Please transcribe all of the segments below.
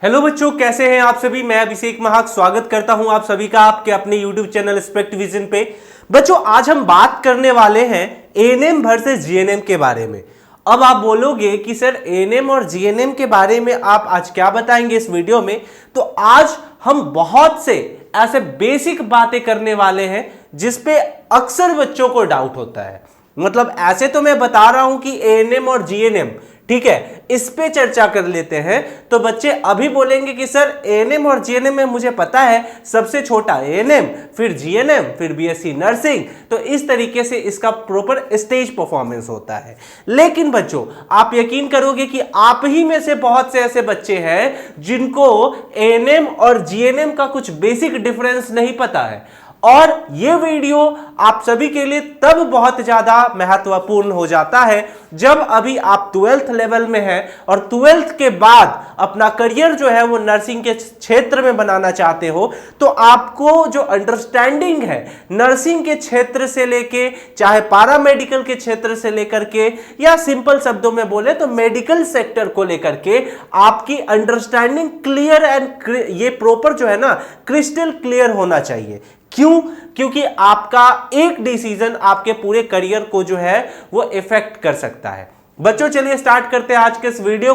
Hello बच्चों, कैसे हैं आप सभी। मैं अभिषेक महाक स्वागत करता हूं आप सभी का आपके अपने यूट्यूब चैनल स्पेक्ट विजन पे। बच्चों, आज हम बात करने वाले हैं एएनएम वर्सेस जीएनएम के बारे में। अब आप बोलोगे कि सर एएनएम और जीएनएम के बारे में आप आज क्या बताएंगे इस वीडियो में। तो आज हम बहुत से ऐसे बेसिक बातें करने वाले हैं जिसपे अक्सर बच्चों को डाउट होता है। मतलब ऐसे तो मैं बता रहा हूं कि एएनएम और जीएनएम, ठीक है, इस पे चर्चा कर लेते हैं। तो बच्चे अभी बोलेंगे कि सर एएनएम और जीएनएम में मुझे पता है, सबसे छोटा एएनएम, फिर जीएनएम, फिर बीएससी नर्सिंग। तो इस तरीके से इसका प्रॉपर स्टेज परफॉर्मेंस होता है। लेकिन बच्चों, आप यकीन करोगे कि आप ही में से बहुत से ऐसे बच्चे हैं जिनको एएनएम और जीएनएम का कुछ बेसिक डिफरेंस नहीं पता है। और यह वीडियो आप सभी के लिए तब बहुत ज्यादा महत्वपूर्ण हो जाता है जब अभी आप 12th लेवल में हैं और 12th के बाद अपना करियर जो है वो नर्सिंग के क्षेत्र में बनाना चाहते हो। तो आपको जो अंडरस्टैंडिंग है नर्सिंग के क्षेत्र से लेके, चाहे पैरामेडिकल के क्षेत्र से लेकर के, या सिंपल शब्दों में बोले तो मेडिकल सेक्टर को लेकर के, आपकी अंडरस्टैंडिंग क्लियर एंड ये प्रॉपर जो है ना क्रिस्टल क्लियर होना चाहिए। क्यों? क्योंकि आपका एक डिसीजन आपके पूरे करियर को जो है वो इफेक्ट कर सकता है। बच्चों, चलिए स्टार्ट करते हैं आज के इस वीडियो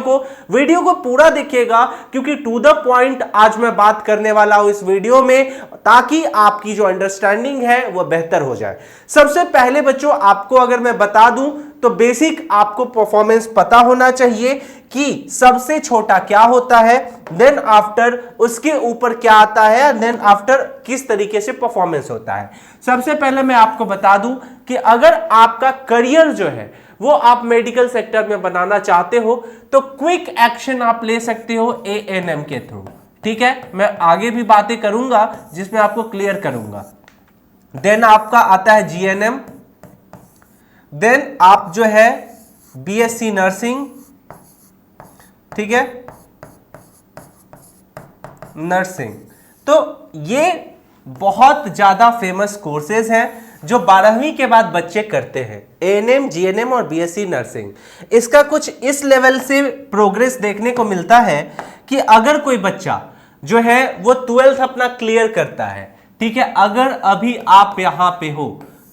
को पूरा देखिएगा क्योंकि टू द पॉइंट आज मैं बात करने वाला हूं इस वीडियो में, ताकि आपकी जो अंडरस्टैंडिंग है वो बेहतर हो जाए। सबसे पहले बच्चों, आपको अगर मैं बता दूं तो बेसिक आपको परफॉर्मेंस पता होना चाहिए कि सबसे छोटा क्या होता है, देन आफ्टर उसके ऊपर क्या आता है, देन आफ्टर किस तरीके से परफॉर्मेंस होता है। सबसे पहले मैं आपको बता दूं कि अगर आपका करियर जो है वो आप मेडिकल सेक्टर में बनाना चाहते हो तो क्विक एक्शन आप ले सकते हो एएनएम के थ्रू। ठीक है, मैं आगे भी बातें करूंगा जिसमें आपको क्लियर करूंगा। देन आपका आता है जीएनएम, देन आप जो है बीएससी नर्सिंग, ठीक है, नर्सिंग। तो ये बहुत ज्यादा फेमस कोर्सेज हैं जो 12वीं के बाद बच्चे करते हैं, एएनएम, जीएनएम और बीएससी नर्सिंग। इसका कुछ इस लेवल से प्रोग्रेस देखने को मिलता है कि अगर कोई बच्चा जो है वो 12th अपना क्लियर करता है, ठीक है, अगर अभी आप यहां पे हो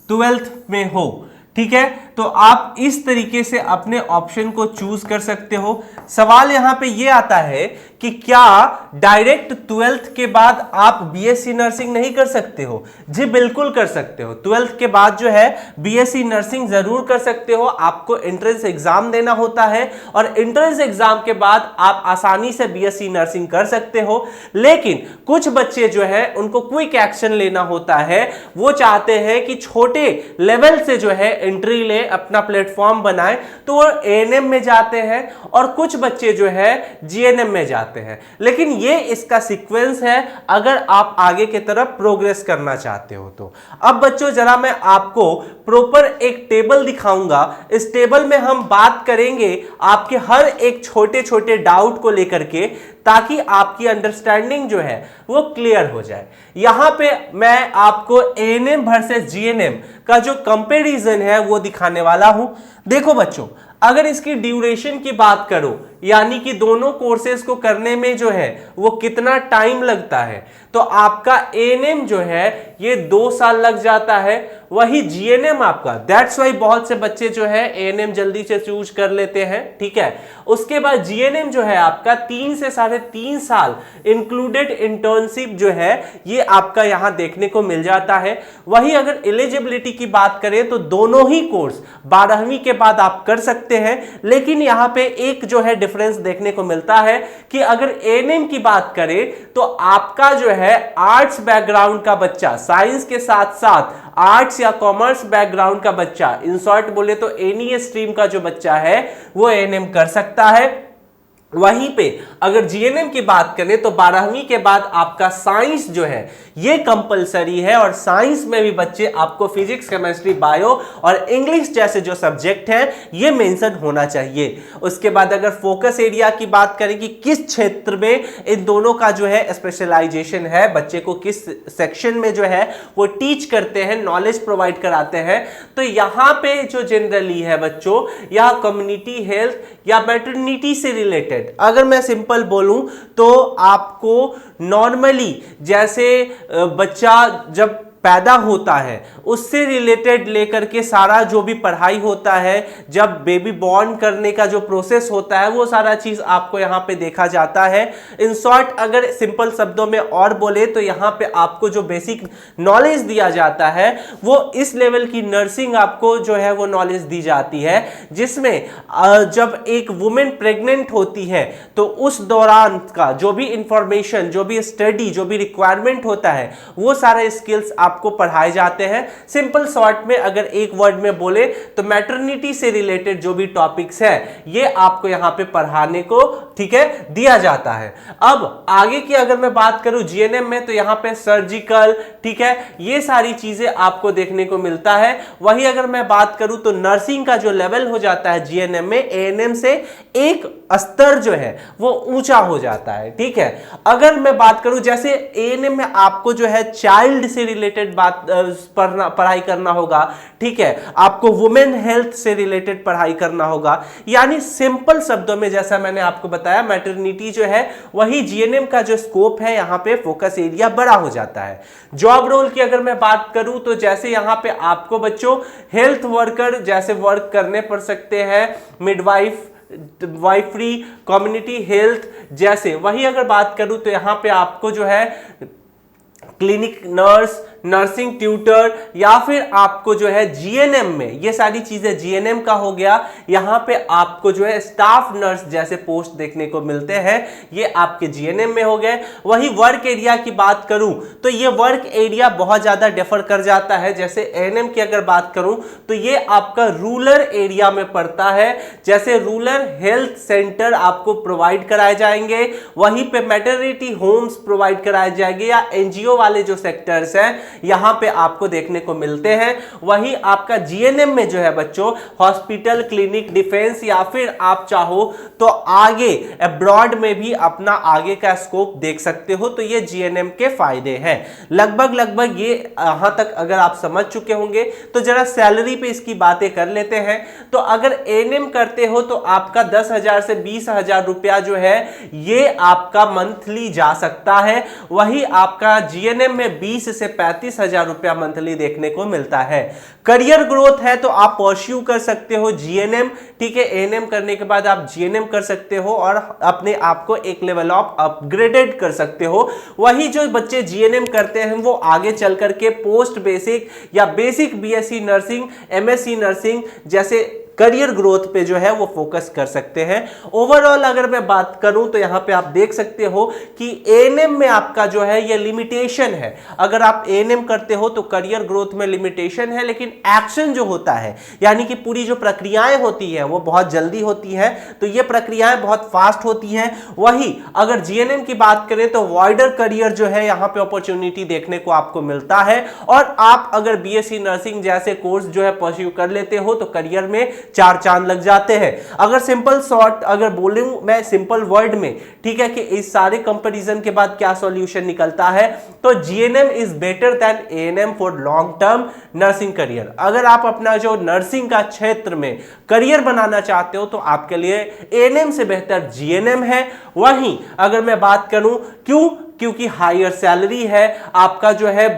12th में हो, ठीक है, तो आप इस तरीके से अपने ऑप्शन को चूज कर सकते हो। सवाल यहां पे ये आता है कि क्या डायरेक्ट 12th के बाद आप बीएससी नर्सिंग नहीं कर सकते हो? जी बिल्कुल कर सकते हो। 12th के बाद जो है बीएससी नर्सिंग जरूर कर सकते हो। आपको एंट्रेंस एग्जाम देना होता है और एंट्रेंस एग्जाम के बाद आप आसानी से बीएससी नर्सिंग कर सकते हो। लेकिन कुछ बच्चे जो है उनको क्विक एक्शन लेना होता है, वो चाहते हैं कि छोटे लेवल से जो है एंट्री ले, अपना प्लेटफॉर्म बनाए, तो वो एएनएम में जाते हैं और कुछ बच्चे जो है जीएनएम में जाते हैं। लेकिन ये इसका सीक्वेंस है अगर आप आगे की तरफ प्रोग्रेस करना चाहते हो तो। अब बच्चों, जरा मैं आपको प्रॉपर एक टेबल दिखाऊंगा। इस टेबल में हम बात करेंगे आपके हर एक छोटे छोटे डाउट को लेकर के, ताकि आपकी अंडरस्टैंडिंग जो है वो क्लियर हो जाए। यहां पे मैं आपको एएनएम वर्सेस जीएनएम का जो कंपैरिजन है वो दिखाने वाला हूं। देखो बच्चों, अगर इसकी ड्यूरेशन की बात करो, यानी कि दोनों कोर्सेज को करने में जो है वो कितना टाइम लगता है, तो आपका एएनएम जो है ये 2 साल लग जाता है। वही जीएनएम आपका, दैट्स वाई बहुत से बच्चे जो है एएनएम जल्दी से चूज कर लेते हैं, ठीक है। उसके बाद जीएनएम जो है आपका 3 से 3.5 साल इंक्लूडेड इंटर्नशिप जो है ये आपका यहां देखने को मिल जाता है। वही अगर एलिजिबिलिटी की बात करें तो दोनों ही कोर्स 12वीं के बाद आप कर सकते हैं। लेकिन यहां पे एक जो है डिफरेंस देखने को मिलता है कि अगर एएनएम की बात करें तो आपका जो है आर्ट्स बैकग्राउंड का बच्चा, साइंस के साथ साथ आर्ट्स या कॉमर्स बैकग्राउंड का बच्चा, इन शॉर्ट बोले तो एनी स्ट्रीम का जो बच्चा है वो एएनएम कर सकता है। वहीं पे अगर जीएनएम की बात करें तो 12वीं के बाद आपका साइंस जो है ये कंपलसरी है और साइंस में भी बच्चे आपको फिजिक्स, केमिस्ट्री, बायो और इंग्लिश जैसे जो सब्जेक्ट हैं ये मेंशन होना चाहिए। उसके बाद अगर फोकस एरिया की बात करें कि किस क्षेत्र में इन दोनों का जो है स्पेशलाइजेशन है, बच्चे को किस सेक्शन में जो है वो टीच करते हैं, नॉलेज प्रोवाइड कराते हैं, तो यहाँ पे जो जनरली है बच्चों, यह कम्युनिटी हेल्थ या मैटरनिटी से रिलेटेड रिलेटेड अगर मैं सिंपल बोलूं तो आपको नॉर्मली जैसे बच्चा जब पैदा होता है उससे रिलेटेड लेकर के सारा जो भी पढ़ाई होता है, जब बेबी बॉर्न करने का जो प्रोसेस होता है वो सारा चीज आपको यहाँ पे देखा जाता है। इन शॉर्ट अगर सिंपल शब्दों में और बोले तो यहाँ पे आपको जो बेसिक नॉलेज दिया जाता है वो इस लेवल की नर्सिंग आपको जो है वो नॉलेज दी जाती है, जिसमें जब एक वुमेन प्रेग्नेंट होती है तो उस दौरान का जो भी इंफॉर्मेशन, जो भी स्टडी, जो भी रिक्वायरमेंट होता है वो सारे स्किल्स आपको पढ़ाए जाते हैं। सिंपल शॉर्ट में अगर एक वर्ड में बोले तो मैटरनिटी से रिलेटेड जो भी टॉपिक्स है ये आपको यहां पे पढ़ाने को, ठीक है, दिया जाता है। अब आगे की अगर मैं बात करूं जीएनएम में तो यहां पे सर्जिकल, ठीक है, ये सारी चीजें आपको देखने को मिलता है। वही अगर मैं बात करूं तो नर्सिंग का जो लेवल हो जाता है जीएनएम में एएनएम से एक स्तर जो है वो ऊंचा हो जाता है, ठीक है। अगर मैं बात करूं जैसे एएनएम में आपको जो है चाइल्ड से रिलेटेड बात पढ़ाई करना होगा, ठीक है, आपको वुमेन हेल्थ से रिलेटेड पढ़ाई करना होगा, यानी सिंपल शब्दों में जैसा मैंने आपको बताया मैटरनिटी जो है वही जीएनएम का जो स्कोप है यहां पे फोकस एरिया बड़ा हो जाता है। जॉब रोल की अगर मैं बात करूं तो जैसे यहां पे आपको बच्चों हेल्थ वर्कर जैसे वर्क करने पड़ सकते हैं, मिडवाइफरी, कम्युनिटी हेल्थ जैसे। वही अगर बात करूं तो यहां पे आपको जो है क्लिनिक नर्स, नर्सिंग ट्यूटर या फिर आपको जो है जीएनएम में, ये सारी चीजें जीएनएम का हो गया, यहां पे आपको जो है स्टाफ नर्स जैसे पोस्ट देखने को मिलते हैं, ये आपके जीएनएम में हो गए। वही वर्क एरिया की बात करूं तो ये वर्क एरिया बहुत ज्यादा डिफर कर जाता है। जैसे एएनएम की अगर बात करूं तो ये आपका रूरल एरिया में पड़ता है, जैसे रूरल हेल्थ सेंटर आपको प्रोवाइड कराए जाएंगे, वहीं पे मैटरनिटी होम्स प्रोवाइड कराए जाएंगे या एनजीओ वाले जो सेक्टर्स हैं यहां पे आपको देखने को मिलते हैं। वही आपका जीएनएम में जो है बच्चों हॉस्पिटल, क्लिनिक, डिफेंस या फिर आप चाहो तो आगे अब्रॉड में भी अपना आगे का स्कोप देख सकते हो। तो ये जीएनएम के फायदे हैं। लगभग ये यहां तक अगर आप समझ चुके होंगे तो जरा सैलरी पे इसकी बातें कर लेते हैं। तो अगर एएनएम करते हो तो आपका 10,000 से 20,000 रुपया जो है ये आपका मंथली जा सकता है। वही आपका जीएनएम में 20 से 35,000 रुपया मंथली देखने को मिलता है। करियर ग्रोथ है तो आप परस्यू कर सकते हो जीएनएम, ठीक है, एएनएम करने के बाद आप जीएनएम कर सकते हो और अपने आप को एक लेवल ऑफ अपग्रेडेड कर सकते हो। वही जो बच्चे जीएनएम करते हैं वो आगे चल करके पोस्ट बेसिक या basic BSc nursing, MSc nursing जैसे करियर ग्रोथ पे जो है वो फोकस कर सकते हैं। ओवरऑल अगर मैं बात करूं तो यहां पे आप देख सकते हो कि एएनएम में आपका जो है ये लिमिटेशन है। अगर आप एएनएम करते हो तो करियर ग्रोथ में लिमिटेशन है, लेकिन एक्शन जो होता है यानी कि पूरी जो प्रक्रियाएं होती है वो बहुत जल्दी होती है, तो ये प्रक्रियाएं बहुत फास्ट होती हैं। वही अगर जीएनएम की बात करें तो वाइडर करियर जो है यहां पे अपॉर्चुनिटी देखने को आपको मिलता है। और आप अगर बीएससी नर्सिंग जैसे कोर्स जो है परस्यू कर लेते हो तो करियर में 4 चांद लग जाते हैं। अगर सिंपल शॉर्ट अगर बोलूं मैं सिंपल वर्ड में, ठीक है, कि इस सारे कंपैरिजन के बाद क्या सॉल्यूशन निकलता है तो GNM is better than ANM for long term nursing career. अगर आप अपना जो नर्सिंग का क्षेत्र में करियर बनाना चाहते हो तो आपके लिए एएनएम से बेहतर जीएनएम है। वहीं अगर मैं बात करूं क्योंकि हायर सैलरी है, आपका जो है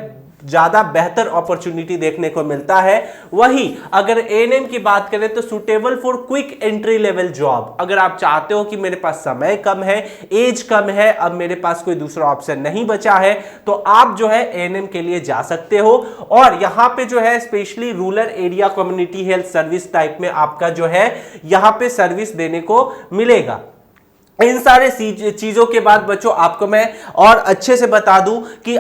ज्यादा बेहतर अपॉर्चुनिटी देखने को मिलता है। वही अगर एएनएम की बात करें तो suitable for quick entry level job. अगर आप चाहते हो कि मेरे पास समय कम है, एज कम है, अब मेरे पास कोई दूसरा ऑप्शन नहीं बचा है, तो आप जो है एएनएम के लिए जा सकते हो। और यहां पे जो है specially rural area community health service type में आपका जो है यहां पे सर्विस देने को मिलेगा। इन सारे चीजों के बाद बच्चों आपको मैं और अच्छे से बता दूं कि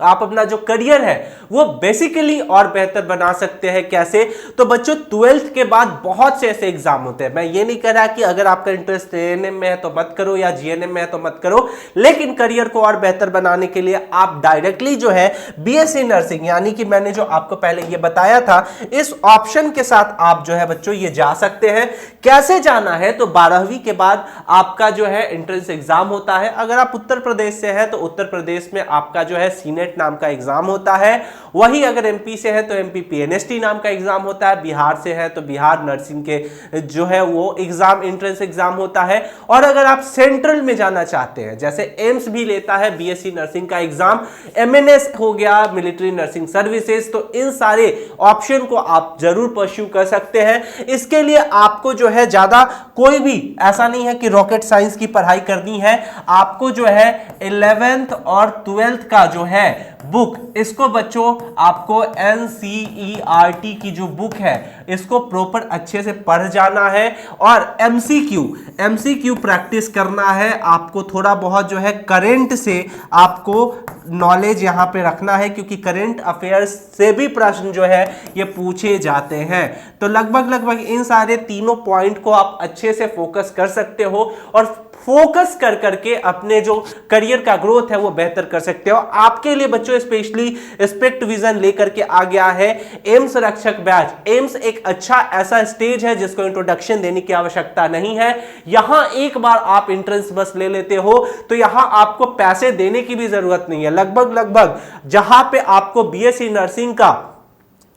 आप अपना जो करियर है वो बेसिकली और बेहतर बना सकते हैं। कैसे? तो बच्चों 12th के बाद बहुत से ऐसे एग्जाम होते हैं। मैं ये नहीं कह रहा कि अगर आपका इंटरेस्ट एएनएम में है तो मत करो या जीएनएम में है तो मत करो, लेकिन करियर को और बेहतर बनाने के लिए आप डायरेक्टली जो है बीएससी नर्सिंग यानी कि मैंने जो आपको पहले ये बताया था इस ऑप्शन के साथ आप जो है बच्चों ये जा सकते हैं। कैसे जाना है? तो 12वीं के बाद आपका जो है एंट्रेंस एग्जाम होता है। अगर आप उत्तर प्रदेश से हैं तो उत्तर प्रदेश में आपका का जो है सीनेट नाम का एग्जाम होता है। वही अगर एमपी से है तो एमपी पीएनएसटी नाम का एग्जाम होता है, बिहार से है तो बिहार नर्सिंग के जो है वो एग्जाम एंट्रेंस एग्जाम होता है। और अगर आप सेंट्रल में जाना चाहते हैं, जैसे एम्स भी लेता है बीएससी नर्सिंग का एग्जाम, एमएनएस हो गया मिलिट्री नर्सिंग सर्विसेज, तो इन सारे ऑप्शन को आप जरूर परस्यू कर सकते हैं। इसके लिए आपको जो है ज्यादा कोई भी ऐसा नहीं है कि रॉकेट साइंस की पढ़ाई करनी है। आपको जो है 11th और 12th का जो है बुक, इसको बच्चों आपको एनसीईआरटी की जो बुक है इसको प्रॉपर अच्छे से पढ़ जाना है और एमसीक्यू प्रैक्टिस करना है। आपको थोड़ा बहुत जो है करंट से आपको नॉलेज यहां पे रखना है, क्योंकि करंट अफेयर्स से भी प्रश्न जो है ये पूछे जाते हैं। तो लगभग इन सारे तीनों पॉइंट को आप अच्छे से फोकस कर सकते हो और फोकस कर करके अपने जो करियर का ग्रोथ है वो बेहतर कर सकते हो। आपके लिए बच्चों स्पेशली स्पेक्ट विजन लेकर के आ गया है एम्स रक्षक बैच। एम्स एक अच्छा ऐसा स्टेज है जिसको इंट्रोडक्शन देने की आवश्यकता नहीं है। यहां एक बार आप एंट्रेंस बस ले लेते हो तो यहां आपको पैसे देने की भी जरूरत नहीं है। लगभग जहां पे आपको बीएससी नर्सिंग का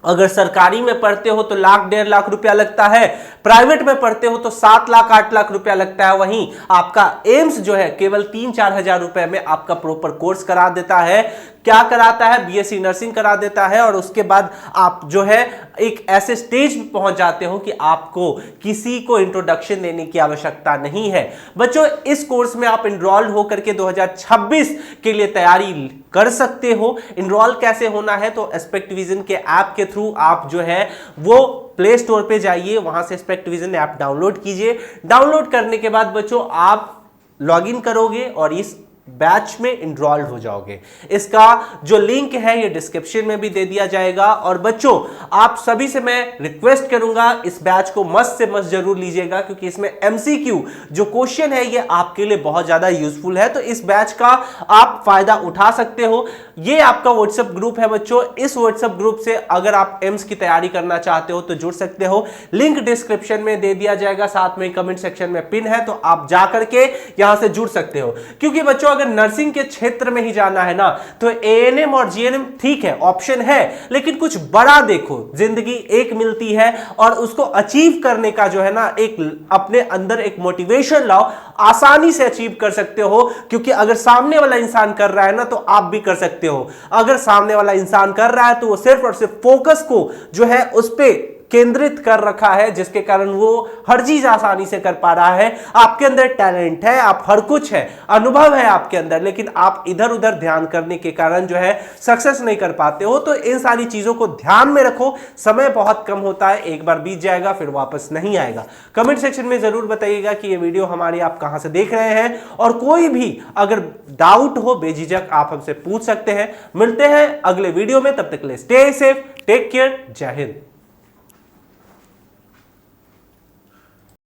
अगर सरकारी में पढ़ते हो तो 1,00,000-1,50,000 रुपया लगता है, प्राइवेट में पढ़ते हो तो 7 लाख 8 लाख रुपया लगता है। वहीं आपका एम्स जो है केवल 3-4 हजार रुपए में आपका प्रॉपर कोर्स करा देता है। क्या कराता है? बीएससी नर्सिंग करा देता है। और उसके बाद आप जो है एक ऐसे स्टेज पे पहुंच जाते हो कि आपको किसी को इंट्रोडक्शन देने की आवश्यकता नहीं है। बच्चों इस कोर्स में आप इनरोल्ड होकर के 2026 के लिए तैयारी कर सकते हो। इनरोल कैसे होना है? तो एस्पेक्ट विजन के ऐप के थ्रू आप जो है वो प्ले स्टोर पे जाइए, वहां से एस्पेक्ट विजन ऐप डाउनलोड कीजिए। डाउनलोड करने के बाद बच्चों आप लॉगिन करोगे और इस बैच में इनरोल्ड हो जाओगे। इसका जो लिंक है ये डिस्क्रिप्शन में भी दे दिया जाएगा। और बच्चों आप सभी से मैं रिक्वेस्ट करूंगा इस बैच को मस्त से मस्त जरूर लीजिएगा, क्योंकि इसमें एमसीक्यू जो क्वेश्चन है ये आपके लिए बहुत ज्यादा यूजफुल है। तो इस बैच का आप फायदा उठा सकते हो। ये आपका व्हाट्सएप ग्रुप है बच्चों। इस व्हाट्सएप ग्रुप से अगर आप एम्स की तैयारी करना चाहते हो तो जुड़ सकते हो। लिंक डिस्क्रिप्शन में दे दिया जाएगा, साथ में कमेंट सेक्शन में पिन है, तो आप जाकर के यहां से जुड़ सकते हो। क्योंकि बच्चों अगर नर्सिंग के क्षेत्र में ही जाना है ना तो एएनएम और जीएनएम ठीक है, ऑप्शन है, लेकिन कुछ बड़ा देखो। जिंदगी एक मिलती है और उसको अचीव करने का जो है ना एक अपने अंदर एक मोटिवेशन लाओ, आसानी से अचीव कर सकते हो। क्योंकि अगर सामने वाला इंसान कर रहा है ना तो आप भी कर सकते हो। अगर सामने वाला इंसान कर रहा है तो वो सिर्फ और सिर्फ फोकस को जो है उस पे केंद्रित कर रखा है, जिसके कारण वो हर चीज आसानी से कर पा रहा है। आपके अंदर टैलेंट है, आप हर कुछ है, अनुभव है आपके अंदर, लेकिन आप इधर उधर ध्यान करने के कारण जो है सक्सेस नहीं कर पाते हो। तो इन सारी चीजों को ध्यान में रखो। समय बहुत कम होता है, एक बार बीत जाएगा फिर वापस नहीं आएगा। कमेंट सेक्शन में जरूर बताइएगा कि ये वीडियो हमारी आप कहां से देख रहे हैं, और कोई भी अगर डाउट हो बेझिझक आप हमसे पूछ सकते हैं। मिलते हैं अगले वीडियो में, तब तक के लिए स्टे सेफ, टेक केयर, जय हिंद।